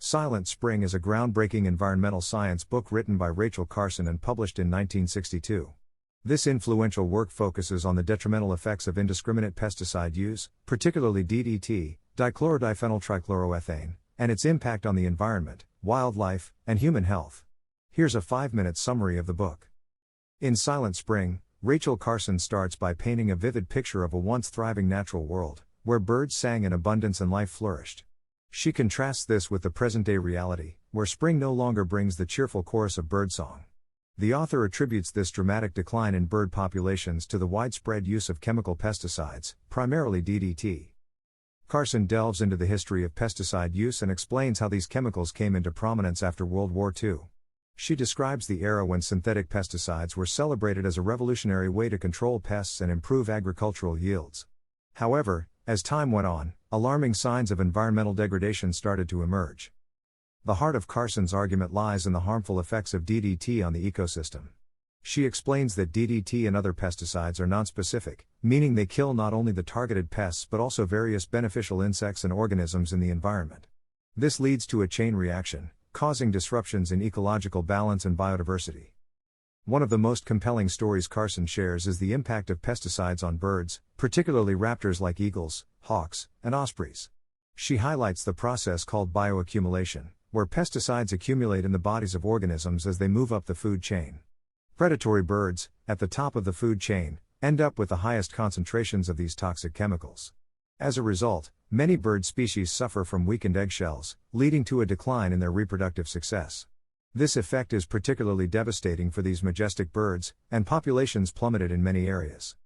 Silent Spring is a groundbreaking environmental science book written by Rachel Carson and published in 1962. This influential work focuses on the detrimental effects of indiscriminate pesticide use, particularly DDT, dichlorodiphenyltrichloroethane, and its impact on the environment, wildlife, and human health. Here's a 5-minute summary of the book. In Silent Spring, Rachel Carson starts by painting a vivid picture of a once thriving natural world, where birds sang in abundance and life flourished. She contrasts this with the present-day reality, where spring no longer brings the cheerful chorus of birdsong. The author attributes this dramatic decline in bird populations to the widespread use of chemical pesticides, primarily DDT. Carson delves into the history of pesticide use and explains how these chemicals came into prominence after World War II. She describes the era when synthetic pesticides were celebrated as a revolutionary way to control pests and improve agricultural yields. However, as time went on, alarming signs of environmental degradation started to emerge. The heart of Carson's argument lies in the harmful effects of DDT on the ecosystem. She explains that DDT and other pesticides are nonspecific, meaning they kill not only the targeted pests but also various beneficial insects and organisms in the environment. This leads to a chain reaction, causing disruptions in ecological balance and biodiversity. One of the most compelling stories Carson shares is the impact of pesticides on birds, particularly raptors like eagles, hawks, and ospreys. She highlights the process called bioaccumulation, where pesticides accumulate in the bodies of organisms as they move up the food chain. Predatory birds, at the top of the food chain, end up with the highest concentrations of these toxic chemicals. As a result, many bird species suffer from weakened eggshells, leading to a decline in their reproductive success. This effect is particularly devastating for these majestic birds, and populations plummeted in many areas.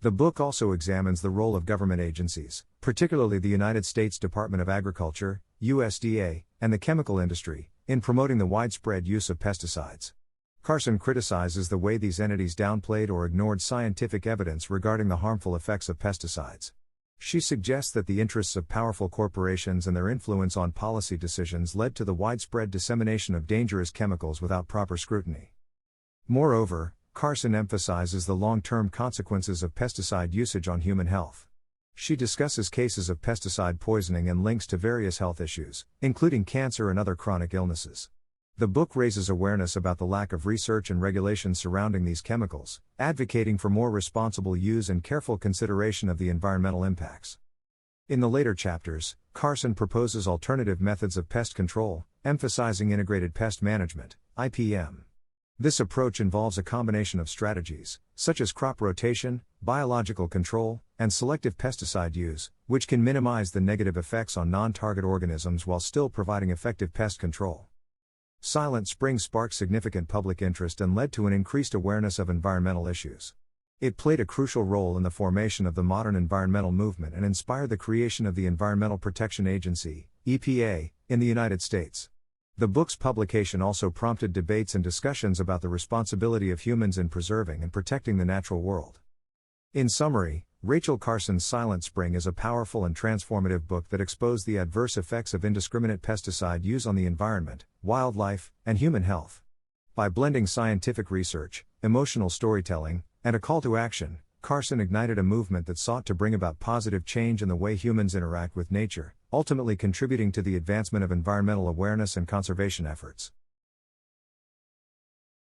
The book also examines the role of government agencies, particularly the United States Department of Agriculture, USDA, and the chemical industry, in promoting the widespread use of pesticides. Carson criticizes the way these entities downplayed or ignored scientific evidence regarding the harmful effects of pesticides. She suggests that the interests of powerful corporations and their influence on policy decisions led to the widespread dissemination of dangerous chemicals without proper scrutiny. Moreover, Carson emphasizes the long-term consequences of pesticide usage on human health. She discusses cases of pesticide poisoning and links to various health issues, including cancer and other chronic illnesses. The book raises awareness about the lack of research and regulation surrounding these chemicals, advocating for more responsible use and careful consideration of the environmental impacts. In the later chapters, Carson proposes alternative methods of pest control, emphasizing integrated pest management, IPM. This approach involves a combination of strategies, such as crop rotation, biological control, and selective pesticide use, which can minimize the negative effects on non-target organisms while still providing effective pest control. Silent Spring sparked significant public interest and led to an increased awareness of environmental issues. It played a crucial role in the formation of the modern environmental movement and inspired the creation of the Environmental Protection Agency, EPA, in the United States. The book's publication also prompted debates and discussions about the responsibility of humans in preserving and protecting the natural world. In summary, Rachel Carson's Silent Spring is a powerful and transformative book that exposed the adverse effects of indiscriminate pesticide use on the environment, wildlife, and human health. By blending scientific research, emotional storytelling, and a call to action, Carson ignited a movement that sought to bring about positive change in the way humans interact with nature, ultimately contributing to the advancement of environmental awareness and conservation efforts.